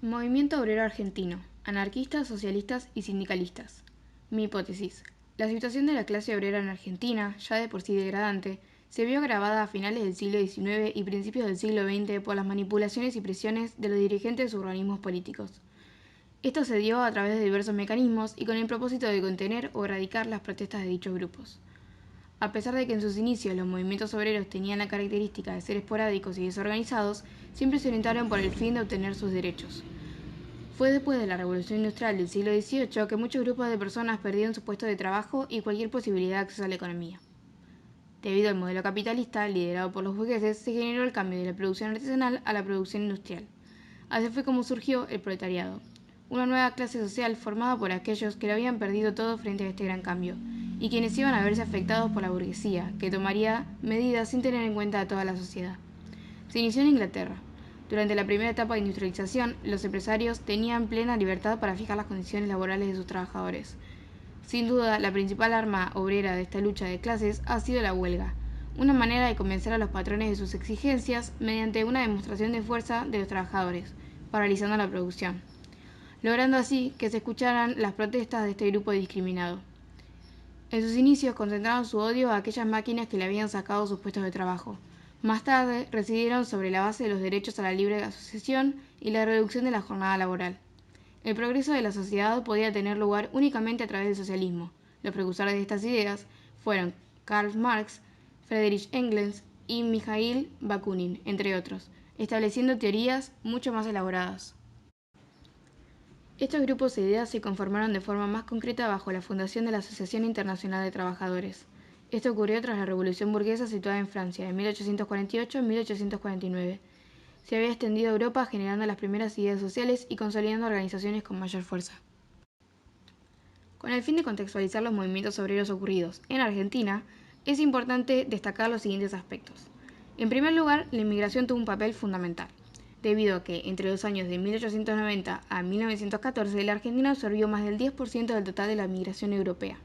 Movimiento Obrero Argentino, anarquistas, socialistas y sindicalistas. Mi hipótesis. La situación de la clase obrera en Argentina, ya de por sí degradante, se vio agravada a finales del siglo XIX y principios del siglo XX por las manipulaciones y presiones de los dirigentes de organismos políticos. Esto se dio a través de diversos mecanismos y con el propósito de contener o erradicar las protestas de dichos grupos. A pesar de que en sus inicios los movimientos obreros tenían la característica de ser esporádicos y desorganizados, siempre se orientaron por el fin de obtener sus derechos. Fue después de la Revolución Industrial del siglo XVIII que muchos grupos de personas perdieron su puesto de trabajo y cualquier posibilidad de acceso a la economía. Debido al modelo capitalista, liderado por los burgueses, se generó el cambio de la producción artesanal a la producción industrial. Así fue como surgió el proletariado, una nueva clase social formada por aquellos que lo habían perdido todo frente a este gran cambio, y quienes iban a verse afectados por la burguesía, que tomaría medidas sin tener en cuenta a toda la sociedad. Se inició en Inglaterra. Durante la primera etapa de industrialización, los empresarios tenían plena libertad para fijar las condiciones laborales de sus trabajadores. Sin duda, la principal arma obrera de esta lucha de clases ha sido la huelga, una manera de convencer a los patrones de sus exigencias mediante una demostración de fuerza de los trabajadores, paralizando la producción, logrando así que se escucharan las protestas de este grupo discriminado. En sus inicios concentraron su odio a aquellas máquinas que le habían sacado sus puestos de trabajo. Más tarde, residieron sobre la base de los derechos a la libre asociación y la reducción de la jornada laboral. El progreso de la sociedad podía tener lugar únicamente a través del socialismo. Los precursores de estas ideas fueron Karl Marx, Friedrich Engels y Mikhail Bakunin, entre otros, estableciendo teorías mucho más elaboradas. Estos grupos de ideas se conformaron de forma más concreta bajo la fundación de la Asociación Internacional de Trabajadores. Esto ocurrió tras la Revolución Burguesa situada en Francia, de 1848 a 1849. Se había extendido a Europa generando las primeras ideas sociales y consolidando organizaciones con mayor fuerza. Con el fin de contextualizar los movimientos obreros ocurridos en Argentina, es importante destacar los siguientes aspectos. En primer lugar, la inmigración tuvo un papel fundamental, debido a que entre los años de 1890 a 1914 la Argentina absorbió más del 10% del total de la migración europea.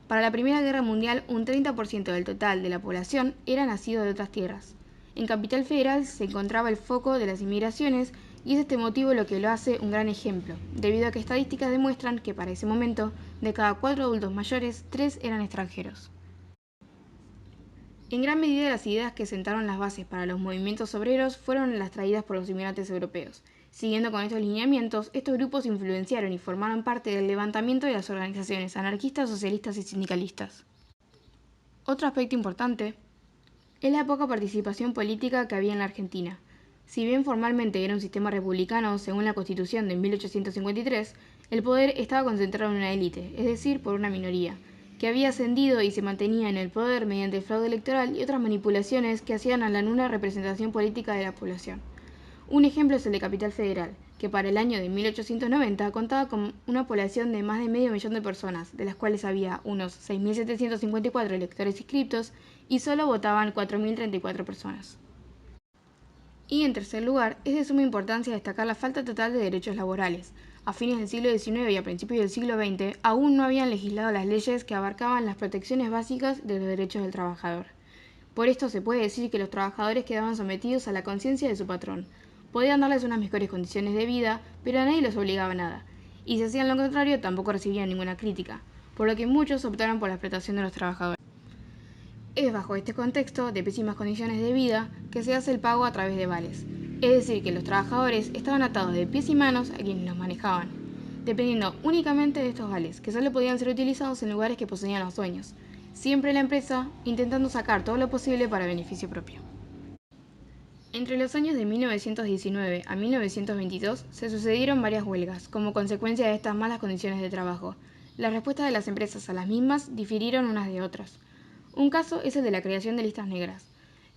Para la Primera Guerra Mundial, un 30% del total de la población era nacido de otras tierras. En Capital Federal se encontraba el foco de las inmigraciones y es este motivo lo que lo hace un gran ejemplo, debido a que estadísticas demuestran que para ese momento, de cada 4 adultos mayores, 3 eran extranjeros. En gran medida las ideas que sentaron las bases para los movimientos obreros fueron las traídas por los inmigrantes europeos. Siguiendo con estos lineamientos, estos grupos influenciaron y formaron parte del levantamiento de las organizaciones anarquistas, socialistas y sindicalistas. Otro aspecto importante es la poca participación política que había en la Argentina. Si bien formalmente era un sistema republicano según la Constitución de 1853, el poder estaba concentrado en una élite, es decir, por una minoría, que había ascendido y se mantenía en el poder mediante el fraude electoral y otras manipulaciones que hacían a la nula representación política de la población. Un ejemplo es el de Capital Federal, que para el año de 1890 contaba con una población de más de medio millón de personas, de las cuales había unos 6.754 electores inscriptos y solo votaban 4.034 personas. Y en tercer lugar, es de suma importancia destacar la falta total de derechos laborales. A fines del siglo XIX y a principios del siglo XX aún no habían legislado las leyes que abarcaban las protecciones básicas de los derechos del trabajador. Por esto se puede decir que los trabajadores quedaban sometidos a la conciencia de su patrón. Podían darles unas mejores condiciones de vida, pero a nadie los obligaba a nada. Y si hacían lo contrario, tampoco recibían ninguna crítica, por lo que muchos optaron por la explotación de los trabajadores. Es bajo este contexto de pésimas condiciones de vida que se hace el pago a través de vales, es decir, que los trabajadores estaban atados de pies y manos a quienes los manejaban, dependiendo únicamente de estos vales, que solo podían ser utilizados en lugares que poseían los dueños, siempre la empresa intentando sacar todo lo posible para beneficio propio. Entre los años de 1919 a 1922 se sucedieron varias huelgas como consecuencia de estas malas condiciones de trabajo. Las respuestas de las empresas a las mismas difirieron unas de otras. Un caso es el de la creación de listas negras.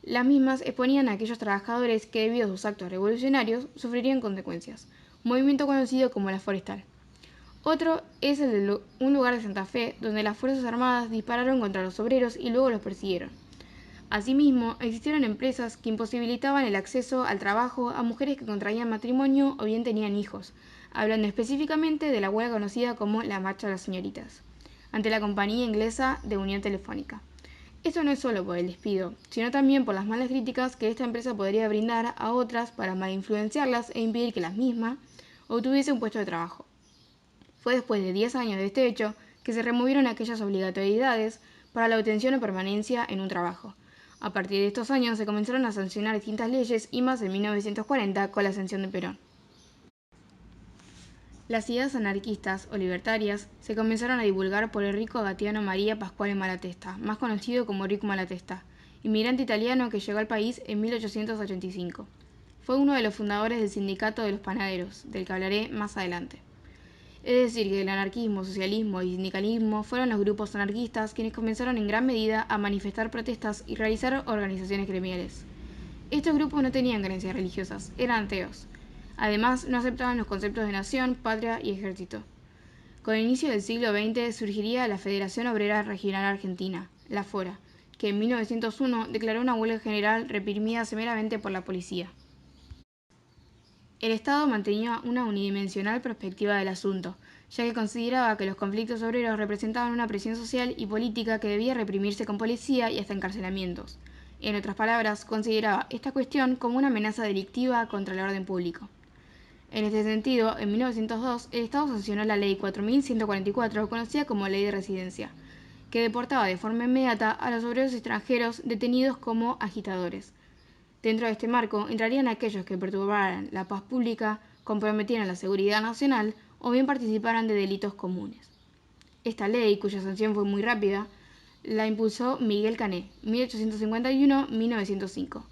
Las mismas exponían a aquellos trabajadores que debido a sus actos revolucionarios sufrirían consecuencias, movimiento conocido como la Forestal. Otro es el de un lugar de Santa Fe donde las Fuerzas Armadas dispararon contra los obreros y luego los persiguieron. Asimismo, existieron empresas que imposibilitaban el acceso al trabajo a mujeres que contraían matrimonio o bien tenían hijos, hablando específicamente de la huelga conocida como la Marcha de las Señoritas, ante la compañía inglesa de Unión Telefónica. Esto no es solo por el despido, sino también por las malas críticas que esta empresa podría brindar a otras para malinfluenciarlas e impedir que las mismas obtuviesen un puesto de trabajo. Fue después de 10 años de este hecho que se removieron aquellas obligatoriedades para la obtención o permanencia en un trabajo. A partir de estos años se comenzaron a sancionar distintas leyes y más en 1940 con la ascensión de Perón. Las ideas anarquistas o libertarias se comenzaron a divulgar por el rico agatiano María Pasquale Malatesta, más conocido como Rico Malatesta, inmigrante italiano que llegó al país en 1885. Fue uno de los fundadores del Sindicato de los Panaderos, del que hablaré más adelante. Es decir, que el anarquismo, socialismo y sindicalismo fueron los grupos anarquistas quienes comenzaron en gran medida a manifestar protestas y realizar organizaciones gremiales. Estos grupos no tenían creencias religiosas, eran ateos. Además, no aceptaban los conceptos de nación, patria y ejército. Con el inicio del siglo XX surgiría la Federación Obrera Regional Argentina, la FORA, que en 1901 declaró una huelga general reprimida severamente por la policía. El Estado mantenía una unidimensional perspectiva del asunto, ya que consideraba que los conflictos obreros representaban una presión social y política que debía reprimirse con policía y hasta encarcelamientos. En otras palabras, consideraba esta cuestión como una amenaza delictiva contra el orden público. En este sentido, en 1902, el Estado sancionó la Ley 4144, conocida como Ley de Residencia, que deportaba de forma inmediata a los obreros extranjeros detenidos como agitadores. Dentro de este marco entrarían aquellos que perturbaran la paz pública, comprometieran la seguridad nacional o bien participaran de delitos comunes. Esta ley, cuya sanción fue muy rápida, la impulsó Miguel Cané, 1851-1905,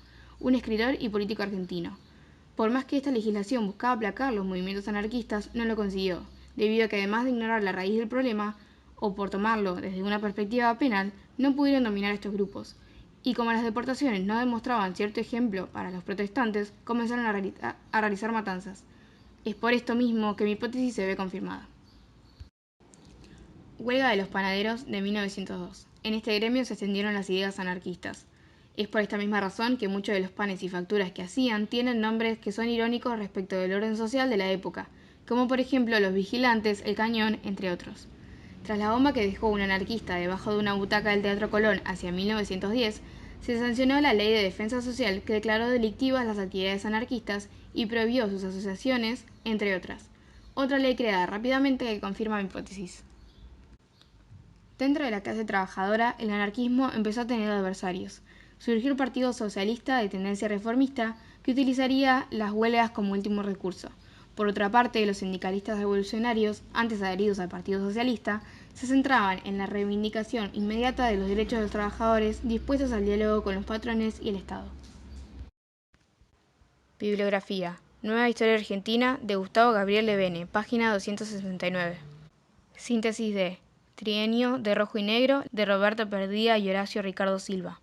un escritor y político argentino. Por más que esta legislación buscaba aplacar los movimientos anarquistas, no lo consiguió, debido a que además de ignorar la raíz del problema, o por tomarlo desde una perspectiva penal, no pudieron dominar estos grupos. Y como las deportaciones no demostraban cierto ejemplo para los protestantes, comenzaron a realizar matanzas. Es por esto mismo que mi hipótesis se ve confirmada. Huelga de los panaderos de 1902. En este gremio se extendieron las ideas anarquistas. Es por esta misma razón que muchos de los panes y facturas que hacían tienen nombres que son irónicos respecto del orden social de la época, como por ejemplo los vigilantes, el cañón, entre otros. Tras la bomba que dejó un anarquista debajo de una butaca del Teatro Colón hacia 1910, se sancionó la Ley de Defensa Social que declaró delictivas las actividades anarquistas y prohibió sus asociaciones, entre otras. Otra ley creada rápidamente que confirma mi hipótesis. Dentro de la clase trabajadora, el anarquismo empezó a tener adversarios. Surgió el Partido Socialista de tendencia reformista, que utilizaría las huelgas como último recurso. Por otra parte, los sindicalistas revolucionarios, antes adheridos al Partido Socialista, se centraban en la reivindicación inmediata de los derechos de los trabajadores, dispuestos al diálogo con los patrones y el Estado. Bibliografía. Nueva Historia Argentina, de Gustavo Gabriel Levene, página 269. Síntesis de Trienio de Rojo y Negro, de Roberto Perdía y Horacio Ricardo Silva.